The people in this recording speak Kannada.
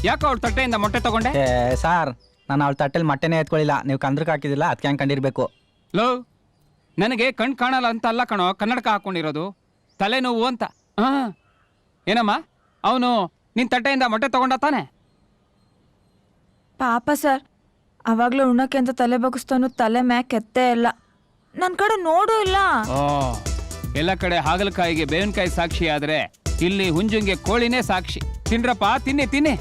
ಯಾಕೆ ಅವಳ ತಟ್ಟೆಯಿಂದ ಮೊಟ್ಟೆ ತಗೊಂಡೆ? ಸಾರ್, ನಾನು ಅವಳ ತಟ್ಟೆಲಿ ಮೊಟ್ಟೆನೇ ಎತ್ಕೊಳ್ಳಿಲ್ಲ. ನೀವು ಕಂದ್ರಕ್ಕೆ ಹಾಕಿದಿಲ್ಲ, ಅದಕ್ಕೆ ಹಂಗೆ ಕಂಡಿರ್ಬೇಕು. ಲೋ, ನನಗೆ ಕಣ್ ಕಾಣಲ್ಲ ಅಂತ ಅಲ್ಲ ಕಣೋ ಕನ್ನಡಕ ಹಾಕೊಂಡಿರೋದು, ತಲೆನೋವು ಅಂತ. ಏನಮ್ಮ, ಅವನು ನಿನ್ ತಟ್ಟೆಯಿಂದ ಮೊಟ್ಟೆ ತಗೊಂಡ ತಾನೆ? ಪಾಪ ಸರ್, ಅವಾಗ್ಲೂ ಉಣ್ಣಕ್ಕೆ ಅಂತ ತಲೆ ಬಗ್ಗಿಸ್ತಾನು, ತಲೆ ಮ್ಯಾಕ್ ಎತ್ತೇ ಇಲ್ಲ, ನನ್ನ ಕಡೆ ನೋಡೂ ಇಲ್ಲ. ಎಲ್ಲ ಕಡೆ ಹಾಗಲಕಾಯಿಗೆ ಬೇವಿನಕಾಯಿ ಸಾಕ್ಷಿ ಆದ್ರೆ ಇಲ್ಲಿ ಹುಂಜುಂಗೆ ಕೋಳಿನೇ ಸಾಕ್ಷಿ. ತಿನ್ರಪ್ಪ, ತಿನ್ನಿ ತಿನ್ನಿ.